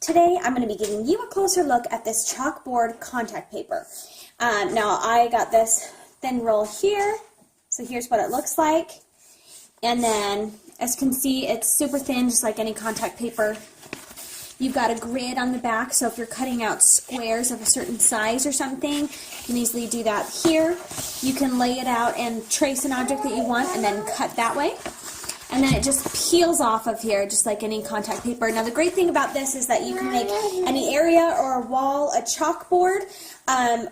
Today I'm going to be giving you a closer look at this chalkboard contact paper. Now I got this thin roll here, so here's what it looks like. And then as you can see, it's super thin, just like any contact paper. You've got a grid on the back, so if you're cutting out squares of a certain size or something, you can easily do that here. You can lay it out and trace an object that you want and then cut that way. And then it just peels off of here, just like any contact paper. Now the great thing about this is that you can make any area or a wall a chalkboard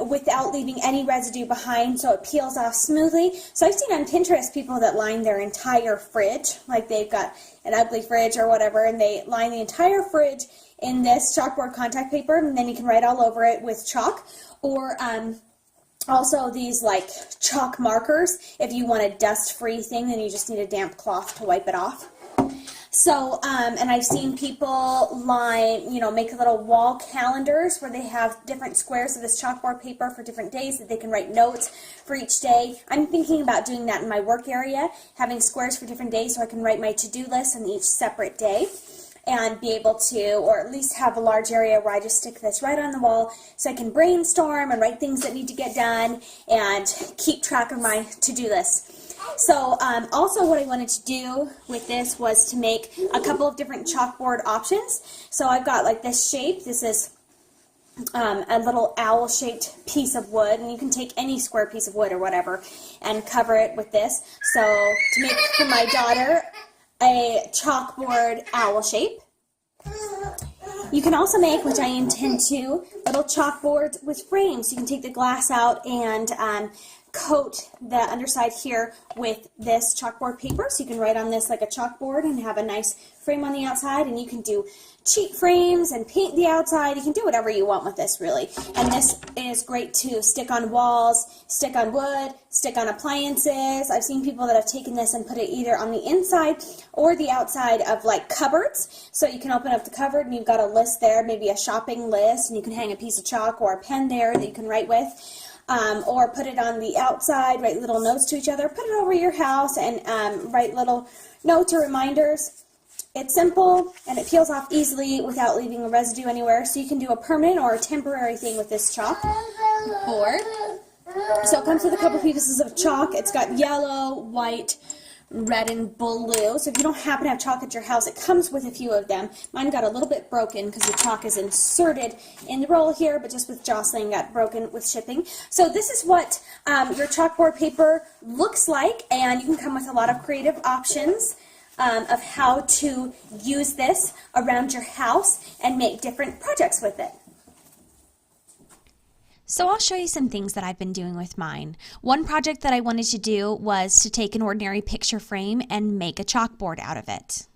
without leaving any residue behind, so it peels off smoothly. So I've seen on Pinterest people that line their entire fridge, like they've got an ugly fridge or whatever, and they line the entire fridge in this chalkboard contact paper, and then you can write all over it with chalk. Or also these like chalk markers. If you want a dust-free thing, then you just need a damp cloth to wipe it off. So, and I've seen people line, make little wall calendars where they have different squares of this chalkboard paper for different days that they can write notes for each day. I'm thinking about doing that in my work area, having squares for different days so I can write my to-do list on each separate day and be able to, or at least have a large area where I just stick this right on the wall so I can brainstorm and write things that need to get done and keep track of my to-do list. So also what I wanted to do with this was to make a couple of different chalkboard options. So I've got like this shape. This is a little owl-shaped piece of wood, and you can take any square piece of wood or whatever and cover it with this. So to make for my daughter a chalkboard owl shape. You can also make, which I intend to, little chalkboards with frames. You can take the glass out and coat the underside here with this chalkboard paper, so you can write on this like a chalkboard and have a nice frame on the outside, and you can do cheap frames and paint the outside. You can do whatever you want with this, really. And this is great to stick on walls, stick on wood, stick on appliances. I've seen people that have taken this and put it either on the inside or the outside of like cupboards. So you can open up the cupboard and you've got a list there, maybe a shopping list, and you can hang a piece of chalk or a pen there that you can write with. Or put it on the outside, write little notes to each other, put it over your house and write little notes or reminders. It's simple and it peels off easily without leaving a residue anywhere, so you can do a permanent or a temporary thing with this chalkboard. So it comes with a couple pieces of chalk. It's got yellow, white, red, and blue. So if you don't happen to have chalk at your house, it comes with a few of them. Mine got a little bit broken because the chalk is inserted in the roll here, but just with jostling got broken with shipping. So this is what your chalkboard paper looks like, and you can come with a lot of creative options of how to use this around your house and make different projects with it. So I'll show you some things that I've been doing with mine. One project that I wanted to do was to take an ordinary picture frame and make a chalkboard out of it.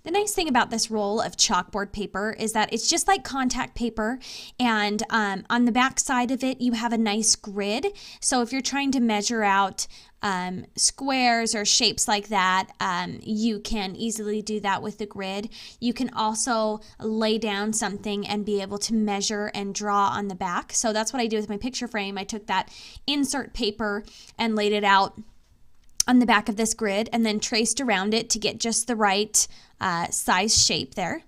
The nice thing about this roll of chalkboard paper is that it's just like contact paper, and on the back side of it you have a nice grid. So if you're trying to measure out squares or shapes like that, you can easily do that with the grid. You can also lay down something and be able to measure and draw on the back. So that's what I did with my picture frame. I took that insert paper and laid it out on the back of this grid and then traced around it to get just the right size shape there.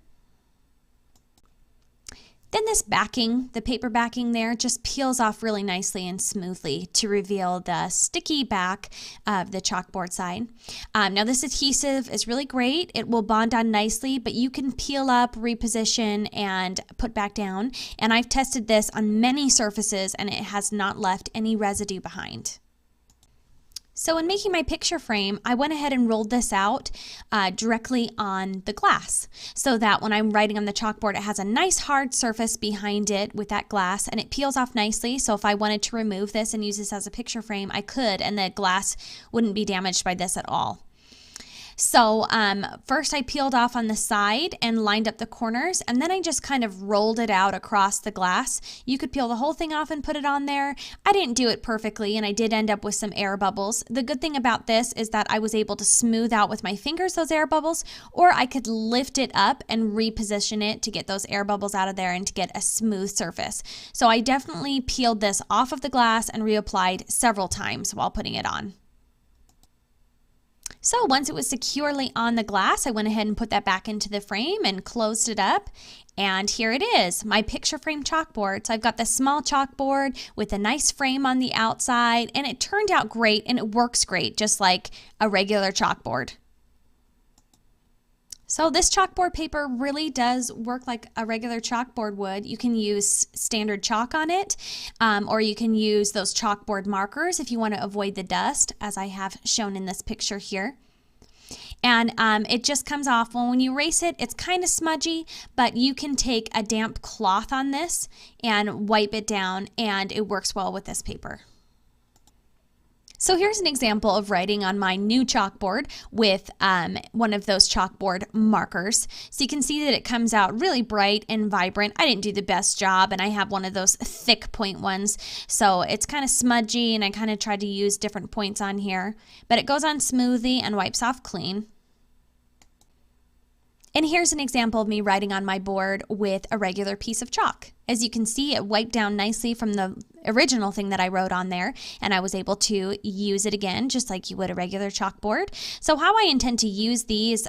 Then this backing, the paper backing there, just peels off really nicely and smoothly to reveal the sticky back of the chalkboard side. Now this adhesive is really great. It will bond on nicely, but you can peel up, reposition, and put back down. And I've tested this on many surfaces and it has not left any residue behind. So in making my picture frame, I went ahead and rolled this out directly on the glass so that when I'm writing on the chalkboard, it has a nice hard surface behind it with that glass, and it peels off nicely. So if I wanted to remove this and use this as a picture frame, I could, and the glass wouldn't be damaged by this at all. So first I peeled off on the side and lined up the corners, and then I just kind of rolled it out across the glass. You could peel the whole thing off and put it on there. I didn't do it perfectly, and I did end up with some air bubbles. The good thing about this is that I was able to smooth out with my fingers those air bubbles, or I could lift it up and reposition it to get those air bubbles out of there and to get a smooth surface. So I definitely peeled this off of the glass and reapplied several times while putting it on. So once it was securely on the glass, I went ahead and put that back into the frame and closed it up. And here it is, my picture frame chalkboard. So I've got this small chalkboard with a nice frame on the outside, and it turned out great and it works great, just like a regular chalkboard. So this chalkboard paper really does work like a regular chalkboard would. You can use standard chalk on it, or you can use those chalkboard markers if you want to avoid the dust, as I have shown in this picture here. And it just comes off. Well, when you erase it, it's kind of smudgy, but you can take a damp cloth on this and wipe it down, and it works well with this paper. So here's an example of writing on my new chalkboard with one of those chalkboard markers. So you can see that it comes out really bright and vibrant. I didn't do the best job, and I have one of those thick point ones, so it's kind of smudgy, and I kind of tried to use different points on here, but it goes on smoothly and wipes off clean. And here's an example of me writing on my board with a regular piece of chalk. As you can see, it wiped down nicely from the original thing that I wrote on there, and I was able to use it again just like you would a regular chalkboard. So how I intend to use these,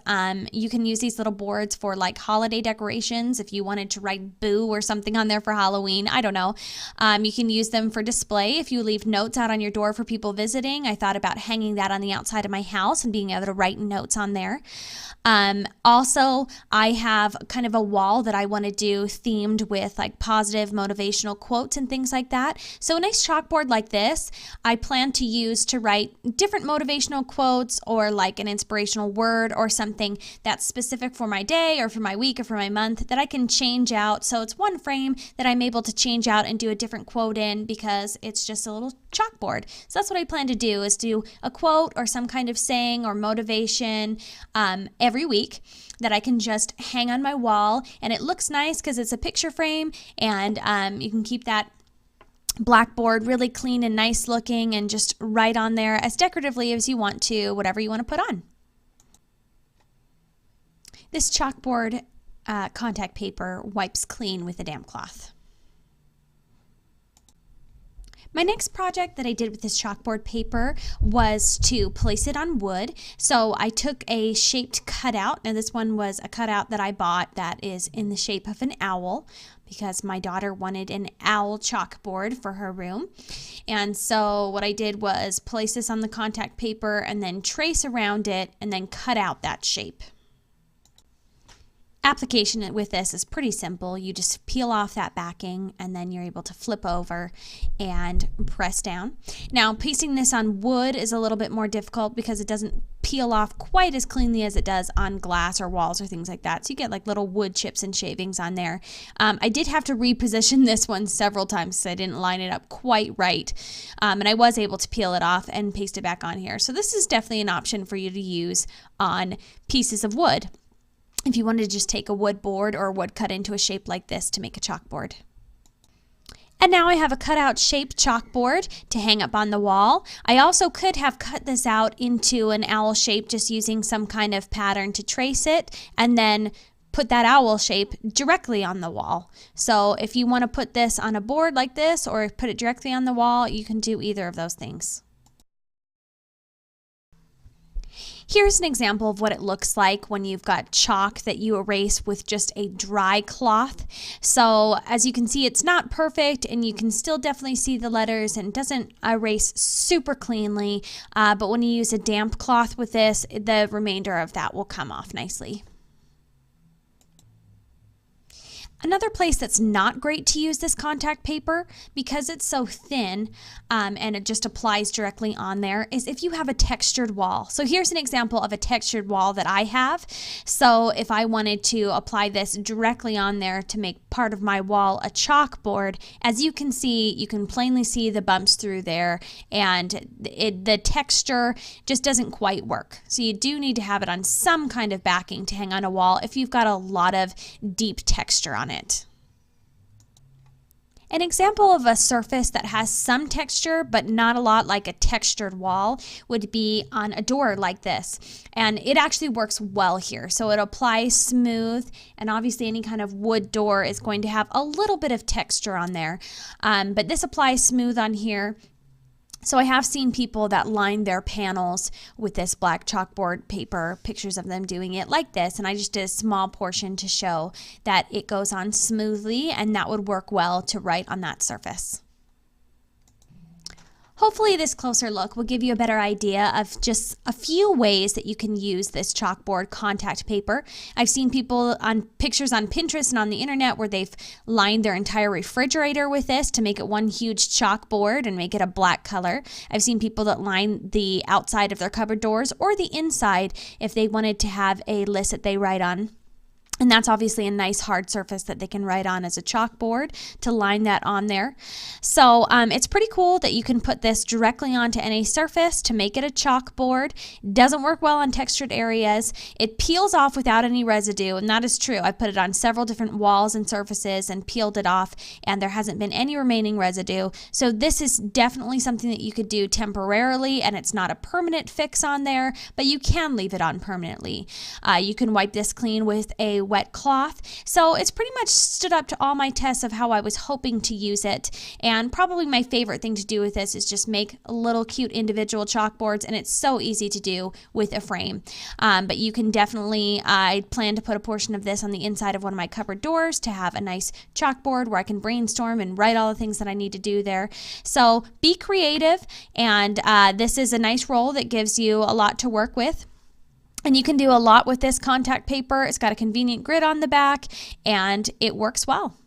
you can use these little boards for like holiday decorations. If you wanted to write boo or something on there for Halloween, I don't know. You can use them for display if you leave notes out on your door for people visiting. I thought about hanging that on the outside of my house and being able to write notes on there. Also, I have kind of a wall that I want to do themed with like positive motivational quotes and things like that. So a nice chalkboard like this, I plan to use to write different motivational quotes or like an inspirational word or something that's specific for my day or for my week or for my month that I can change out. So it's one frame that I'm able to change out and do a different quote in because it's just a little chalkboard. So that's what I plan to do, is do a quote or some kind of saying or motivation every week that I can just hang on my wall, and it looks nice because it's a picture frame, and you can keep that Blackboard really clean and nice looking and just write on there as decoratively as you want to, whatever you want to put on. This chalkboard contact paper wipes clean with a damp cloth. My next project that I did with this chalkboard paper was to place it on wood. So I took a shaped cutout. Now this one was a cutout that I bought that is in the shape of an owl because my daughter wanted an owl chalkboard for her room. And so what I did was place this on the contact paper and then trace around it and then cut out that shape. Application with this is pretty simple. You just peel off that backing and then you're able to flip over and press down. Now pasting this on wood is a little bit more difficult because it doesn't peel off quite as cleanly as it does on glass or walls or things like that. So you get like little wood chips and shavings on there. I did have to reposition this one several times because I didn't line it up quite right. And I was able to peel it off and paste it back on here. So this is definitely an option for you to use on pieces of wood if you wanted to just take a wood board or wood cut into a shape like this to make a chalkboard. And now I have a cutout shaped chalkboard to hang up on the wall. I also could have cut this out into an owl shape just using some kind of pattern to trace it and then put that owl shape directly on the wall. So if you want to put this on a board like this or put it directly on the wall, you can do either of those things. Here's an example of what it looks like when you've got chalk that you erase with just a dry cloth. So as you can see, it's not perfect and you can still definitely see the letters and it doesn't erase super cleanly, but when you use a damp cloth with this, the remainder of that will come off nicely. Another place that's not great to use this contact paper because it's so thin and it just applies directly on there is if you have a textured wall. So here's an example of a textured wall that I have. So if I wanted to apply this directly on there to make part of my wall a chalkboard, as you can see, you can plainly see the bumps through there and the texture just doesn't quite work. So you do need to have it on some kind of backing to hang on a wall if you've got a lot of deep texture on it. An example of a surface that has some texture but not a lot, like a textured wall, would be on a door like this. And it actually works well here. So it applies smooth, and obviously any kind of wood door is going to have a little bit of texture on there. But this applies smooth on here. So I have seen people that line their panels with this black chalkboard paper, pictures of them doing it like this, and I just did a small portion to show that it goes on smoothly and that would work well to write on that surface. Hopefully this closer look will give you a better idea of just a few ways that you can use this chalkboard contact paper. I've seen people on pictures on Pinterest and on the internet where they've lined their entire refrigerator with this to make it one huge chalkboard and make it a black color. I've seen people that line the outside of their cupboard doors or the inside if they wanted to have a list that they write on. And that's obviously a nice hard surface that they can write on as a chalkboard to line that on there. So it's pretty cool that you can put this directly onto any surface to make it a chalkboard. It doesn't work well on textured areas. It peels off without any residue, and that is true. I put it on several different walls and surfaces and peeled it off, and there hasn't been any remaining residue. So this is definitely something that you could do temporarily, and it's not a permanent fix on there, but you can leave it on permanently. You can wipe this clean with a wet cloth. So it's pretty much stood up to all my tests of how I was hoping to use it. And probably my favorite thing to do with this is just make little cute individual chalkboards, and it's so easy to do with a frame. But you can definitely, I plan to put a portion of this on the inside of one of my cupboard doors to have a nice chalkboard where I can brainstorm and write all the things that I need to do there. So be creative, and this is a nice roll that gives you a lot to work with. And you can do a lot with this contact paper. It's got a convenient grid on the back, and it works well.